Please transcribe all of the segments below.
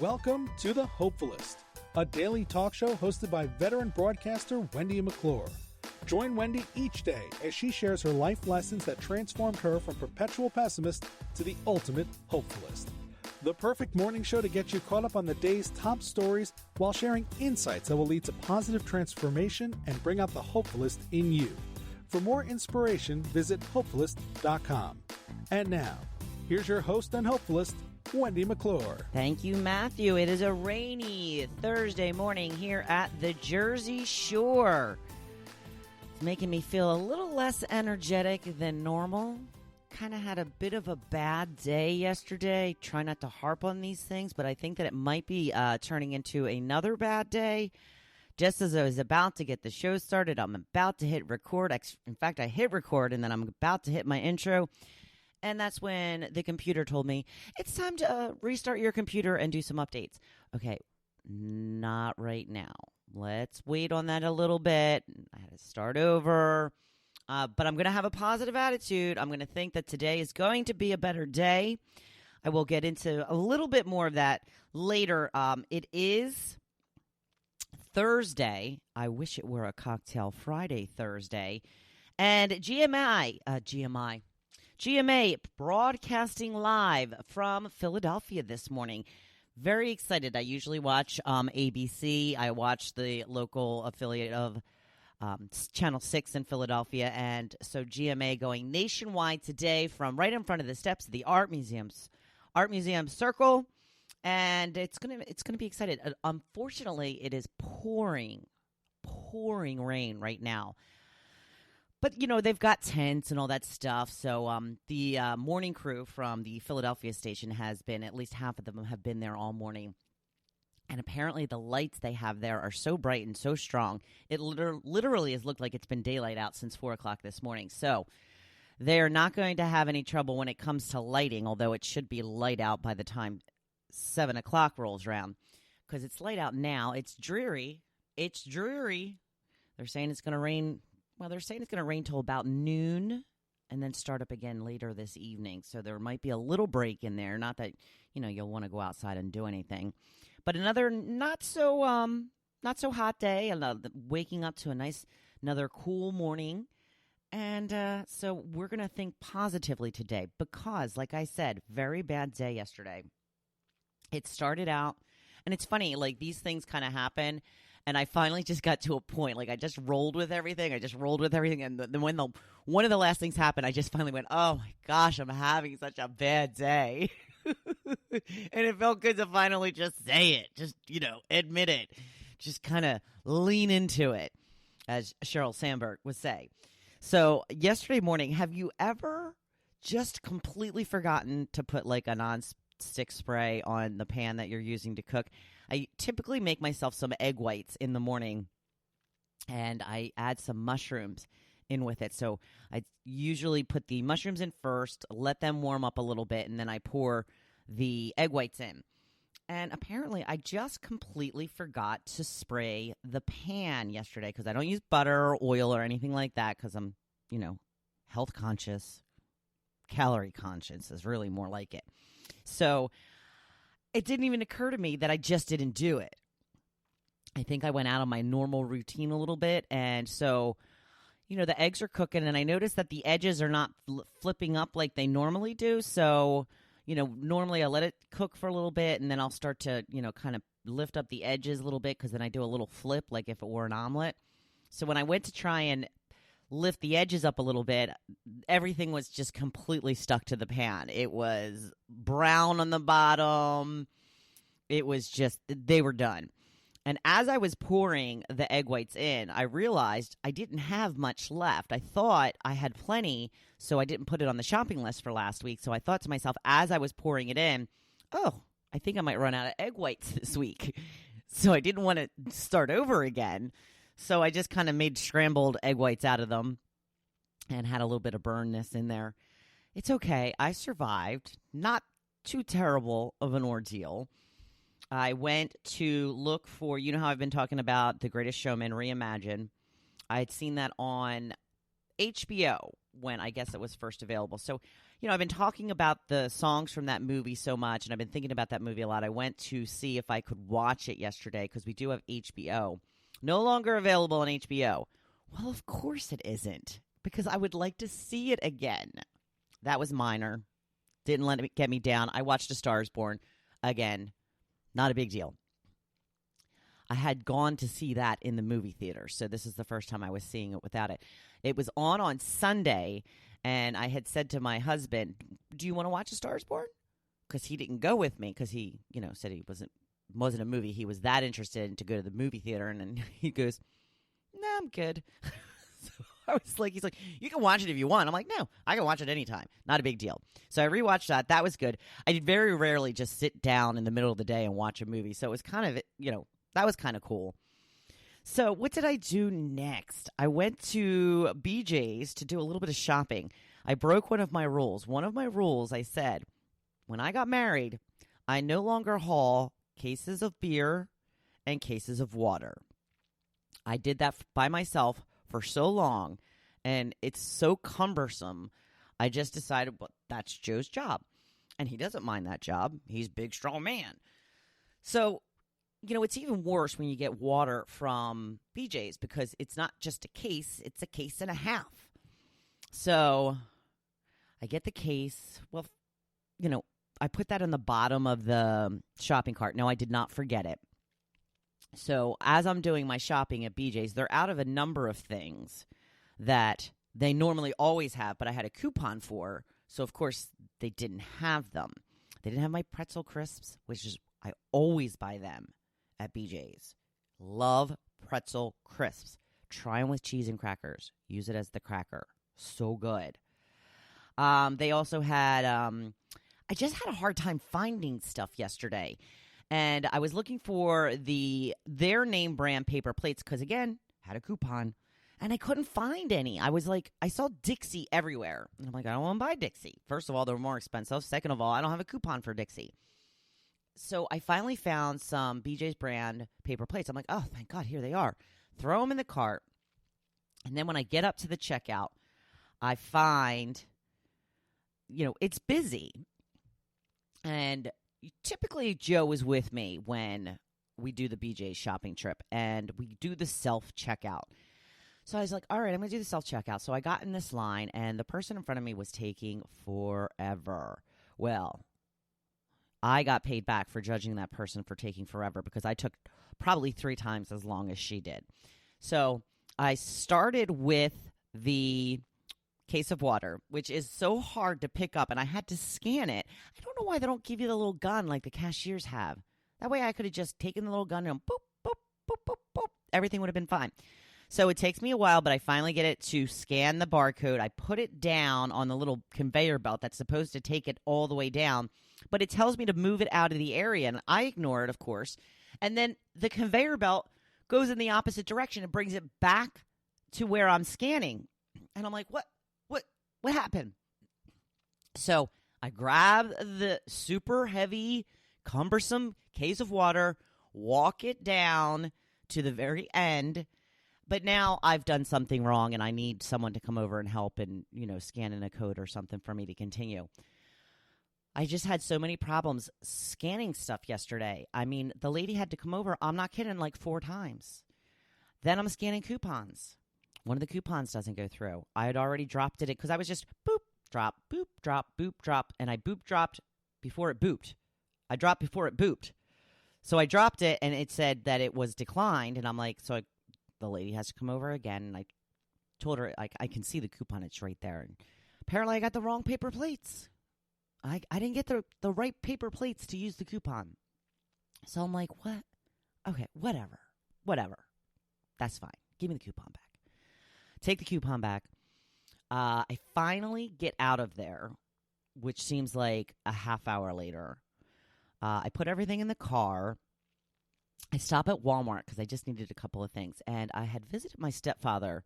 Welcome to the Hopefulist, a daily talk show hosted by veteran broadcaster Wendy McClure. Join Wendy each day as she shares her life lessons that transformed her from perpetual pessimist to the ultimate hopefulist. The perfect morning show to get you caught up on the day's top stories while sharing insights that will lead to positive transformation and bring out the hopefulist in you. For more inspiration, visit hopefulist.com. And now, here's your host and hopefulist, Wendy McClure. Thank you, Matthew. It is a rainy Thursday morning here at the Jersey Shore. It's making me feel a little less energetic than normal. Kind of had a bit of a bad day yesterday. Try not to harp on these things, but I think that it might be turning into another bad day. Just as I was about to get the show started, I'm about to hit record. In fact, I hit record, and then I'm about to hit my intro. And that's when the computer told me, it's time to restart your computer and do some updates. Okay, not right now. Let's wait on that a little bit. I had to start over. But I'm going to have a positive attitude. I'm going to think that today is going to be a better day. I will get into a little bit more of that later. It is Thursday. I wish it were a Cocktail Friday Thursday. And GMA broadcasting live from Philadelphia this morning. Very excited. I usually watch ABC. I watch the local affiliate of Channel 6 in Philadelphia. And so GMA going nationwide today from right in front of the steps of the Art Museum Circle. And it's gonna be excited. Unfortunately, it is pouring rain right now. But, you know, they've got tents and all that stuff. So the morning crew from the Philadelphia station has been, at least half of them have been there all morning. And apparently the lights they have there are so bright and so strong. It literally has looked like it's been daylight out since 4 o'clock this morning. So they're not going to have any trouble when it comes to lighting, although it should be light out by the time 7 o'clock rolls around. Because it's light out now. It's dreary. They're saying it's going to rain. Well, they're saying it's going to rain till about noon and then start up again later this evening. So there might be a little break in there. Not that, you know, you'll want to go outside and do anything. But another not so hot day. Waking up to another cool morning. And so we're going to think positively today because, like I said, very bad day yesterday. It started out, and it's funny, like these things kind of happen. And I finally just got to a point, like I just rolled with everything. And then when one of the last things happened, I just finally went, oh my gosh, I'm having such a bad day. And it felt good to finally just say it, just, you know, admit it, just kind of lean into it, as Sheryl Sandberg would say. So yesterday morning, have you ever just completely forgotten to put like a non-stick spray on the pan that you're using to cook? I typically make myself some egg whites in the morning, and I add some mushrooms in with it. So I usually put the mushrooms in first, let them warm up a little bit, and then I pour the egg whites in. And apparently I just completely forgot to spray the pan yesterday because I don't use butter or oil or anything like that because I'm, you know, health conscious. Calorie conscious is really more like it. So it didn't even occur to me that I just didn't do it. I think I went out on my normal routine a little bit. And so, you know, the eggs are cooking, and I noticed that the edges are not flipping up like they normally do. So, you know, normally I let it cook for a little bit, and then I'll start to, you know, kind of lift up the edges a little bit because then I do a little flip like if it were an omelet. So when I went to try and lift the edges up a little bit, everything was just completely stuck to the pan. It was brown on the bottom. It was just, they were done. And as I was pouring the egg whites in, I realized I didn't have much left. I thought I had plenty, so I didn't put it on the shopping list for last week. So I thought to myself, as I was pouring it in, oh, I think I might run out of egg whites this week. So I didn't want to start over again. So I just kind of made scrambled egg whites out of them and had a little bit of burnness in there. It's okay. I survived. Not too terrible of an ordeal. I went to look for, you know how I've been talking about The Greatest Showman Reimagined. I had seen that on HBO when I guess it was first available. So I've been talking about the songs from that movie so much, and I've been thinking about that movie a lot. I went to see if I could watch it yesterday because we do have HBO. No longer available on HBO. Well, of course it isn't, because I would like to see it again. That was minor. Didn't let it get me down. I watched A Star is Born again. Not a big deal. I had gone to see that in the movie theater, so this is the first time I was seeing it without it. It was on Sunday, and I had said to my husband, do you want to watch A Star is Born? Because he didn't go with me because he, said he wasn't a movie. He was that interested in to go to the movie theater, and then he goes, no, I'm good. So I was like, he's like, you can watch it if you want. I'm like, no, I can watch it anytime. Not a big deal. So I rewatched that. That was good. I very rarely just sit down in the middle of the day and watch a movie. So it was kind of, that was kind of cool. So what did I do next? I went to BJ's to do a little bit of shopping. I broke one of my rules. One of my rules, I said, when I got married, I no longer haul cases of beer and cases of water. I did that by myself for so long, and it's so cumbersome. I just decided, well, that's Joe's job, and he doesn't mind that job. He's a big, strong man. So, it's even worse when you get water from BJ's because it's not just a case, it's a case and a half. So I get the case. Well, I put that in the bottom of the shopping cart. No, I did not forget it. So as I'm doing my shopping at BJ's, they're out of a number of things that they normally always have, but I had a coupon for. So, of course, they didn't have them. They didn't have my pretzel crisps, which is, I always buy them at BJ's. Love pretzel crisps. Try them with cheese and crackers. Use it as the cracker. So good. They also had, I just had a hard time finding stuff yesterday. And I was looking for their name brand paper plates because, again, had a coupon. And I couldn't find any. I was like, I saw Dixie everywhere. And I'm like, I don't want to buy Dixie. First of all, they're more expensive. Second of all, I don't have a coupon for Dixie. So I finally found some BJ's brand paper plates. I'm like, oh, thank God, here they are. Throw them in the cart. And then when I get up to the checkout, I find, it's busy. And typically Joe is with me when we do the BJ's shopping trip, and we do the self-checkout. So I was like, all right, I'm going to do the self-checkout. So I got in this line, and the person in front of me was taking forever. Well, I got paid back for judging that person for taking forever because I took probably 3 times as long as she did. So I started with the case of water, which is so hard to pick up, and I had to scan it. I don't know why they don't give you the little gun like the cashiers have. That way I could have just taken the little gun and boop, boop, boop, boop, boop. Everything would have been fine. So it takes me a while, but I finally get it to scan the barcode. I put it down on the little conveyor belt that's supposed to take it all the way down, but it tells me to move it out of the area, and I ignore it, of course. And then the conveyor belt goes in the opposite direction and brings it back to where I'm scanning. And I'm like, what happened? So I grab the super heavy, cumbersome case of water, walk it down to the very end. But now I've done something wrong, and I need someone to come over and help and, scan in a code or something for me to continue. I just had so many problems scanning stuff yesterday. I mean, the lady had to come over, I'm not kidding, like 4 times. Then I'm scanning coupons. One of the coupons doesn't go through. I had already dropped it because I was just boop, drop, boop, drop, boop, drop. And I boop dropped before it booped. I dropped before it booped. So I dropped it, and it said that it was declined. And I'm like, the lady has to come over again. And I told her, I can see the coupon. It's right there. And apparently I got the wrong paper plates. I didn't get the right paper plates to use the coupon. So I'm like, what? Okay, whatever. That's fine. Give me the coupon back. Take the coupon back. I finally get out of there, which seems like a half hour later. I put everything in the car. I stop at Walmart because I just needed a couple of things. And I had visited my stepfather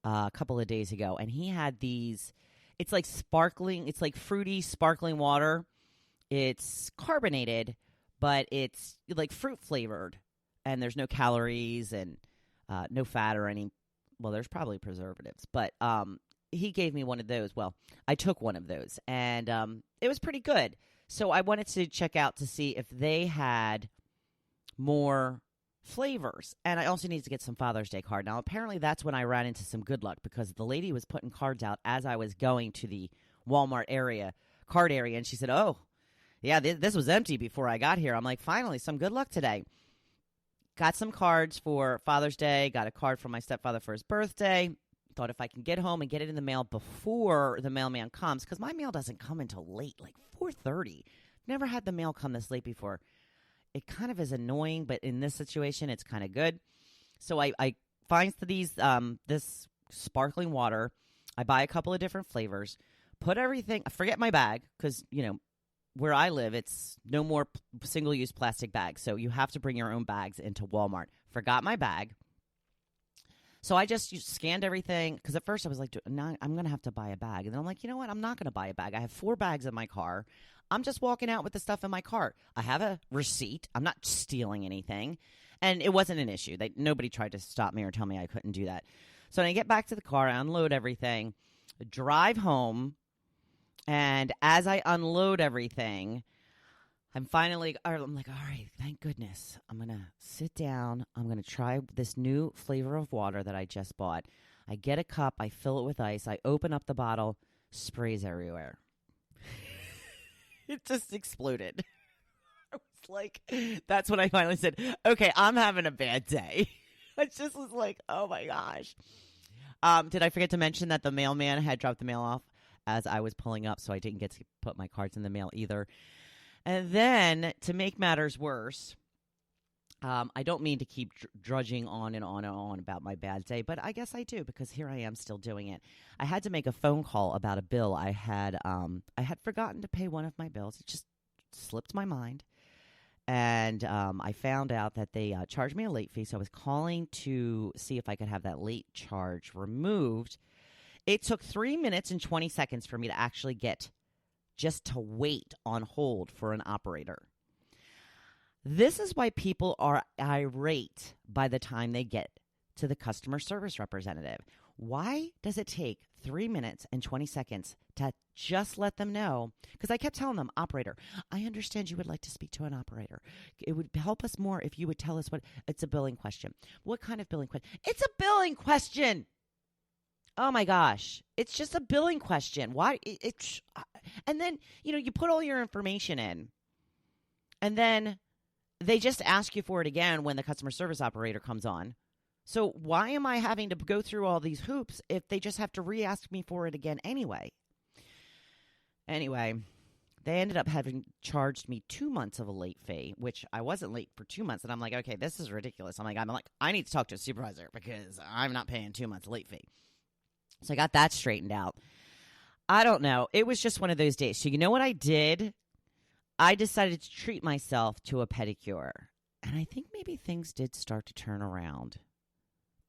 a couple of days ago, and he had these, it's like sparkling, it's like fruity sparkling water. It's carbonated, but it's like fruit flavored, and there's no calories and no fat or any. Well, there's probably preservatives, but he gave me one of those. Well, I took one of those, and it was pretty good. So I wanted to check out to see if they had more flavors. And I also needed to get some Father's Day card. Now, apparently that's when I ran into some good luck, because the lady was putting cards out as I was going to the Walmart card area, and she said, oh, yeah, this was empty before I got here. I'm like, finally, some good luck today. Got some cards for Father's Day, got a card from my stepfather for his birthday. Thought if I can get home and get it in the mail before the mailman comes, because my mail doesn't come until late, like 4:30. Never had the mail come this late before. It kind of is annoying, but in this situation, it's kind of good. So I find this sparkling water. I buy a couple of different flavors, put everything, forget my bag, because, where I live, it's no more single-use plastic bags. So you have to bring your own bags into Walmart. Forgot my bag. So I just scanned everything, because at first I was like, no, I'm going to have to buy a bag. And then I'm like, you know what? I'm not going to buy a bag. I have 4 bags in my car. I'm just walking out with the stuff in my cart. I have a receipt. I'm not stealing anything. And it wasn't an issue. Nobody tried to stop me or tell me I couldn't do that. So when I get back to the car, I unload everything, drive home, and as I unload everything, I'm like, all right, thank goodness. I'm going to sit down. I'm going to try this new flavor of water that I just bought. I get a cup. I fill it with ice. I open up the bottle. Sprays everywhere. It just exploded. I was like, that's when I finally said, okay, I'm having a bad day. I just was like, oh, my gosh. Did I forget to mention that the mailman had dropped the mail off as I was pulling up, so I didn't get to put my cards in the mail either. And then, to make matters worse, I don't mean to keep drudging on and on and on about my bad day, but I guess I do, because here I am still doing it. I had to make a phone call about a bill. I had forgotten to pay one of my bills. It just slipped my mind. And I found out that they charged me a late fee, so I was calling to see if I could have that late charge removed. It took 3 minutes and 20 seconds for me to actually just to wait on hold for an operator. This is why people are irate by the time they get to the customer service representative. Why does it take 3 minutes and 20 seconds to just let them know? Because I kept telling them, operator, I understand you would like to speak to an operator. It would help us more if you would tell us it's a billing question. What kind of billing question? It's a billing question. Oh my gosh. It's just a billing question. Why? And then, you put all your information in, and then they just ask you for it again when the customer service operator comes on. So why am I having to go through all these hoops if they just have to re-ask me for it again anyway? Anyway, they ended up having charged me 2 months of a late fee, which I wasn't late for 2 months. And I'm like, okay, this is ridiculous. I'm like, I need to talk to a supervisor, because I'm not paying 2 months late fee. So I got that straightened out. I don't know. It was just one of those days. So you know what I did? I decided to treat myself to a pedicure. And I think maybe things did start to turn around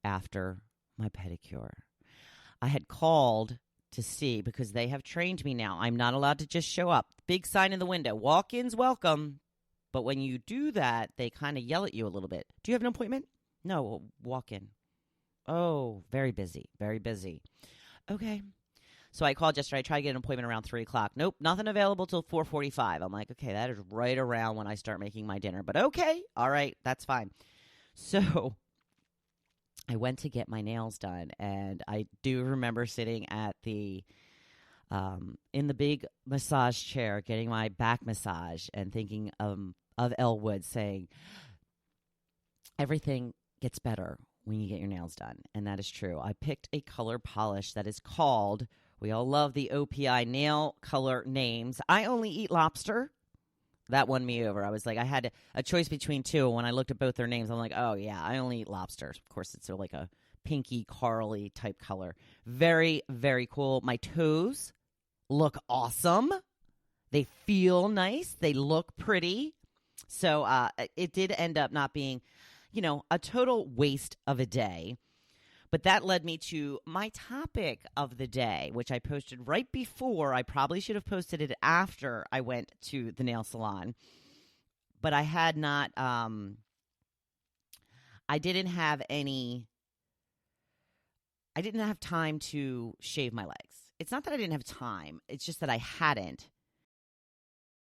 after my pedicure. I had called to see, because they have trained me now. I'm not allowed to just show up. Big sign in the window. Walk-ins welcome. But when you do that, they kind of yell at you a little bit. Do you have an appointment? No, walk in. Oh, very busy, very busy. Okay. So I called yesterday. I tried to get an appointment around 3 o'clock. Nope, nothing available till 4:45. I'm like, okay, that is right around when I start making my dinner. But okay, all right, that's fine. So I went to get my nails done, and I do remember sitting at in the big massage chair getting my back massage and thinking of Elwood saying, everything gets better when you get your nails done. And that is true. I picked a color polish that is called, we all love the OPI nail color names. I only eat lobster. That won me over. I was like, I had a choice between two. When I looked at both their names, I'm like, oh yeah, I only eat lobsters. Of course, it's like a pinky, corally type color. Very, very cool. My toes look awesome. They feel nice. They look pretty. So it did end up not being, a total waste of a day. But that led me to my topic of the day, which I posted right before. I probably should have posted it after I went to the nail salon. But I had not, I didn't have any I didn't have time to shave my legs. It's not that I didn't have time. It's just that I hadn't.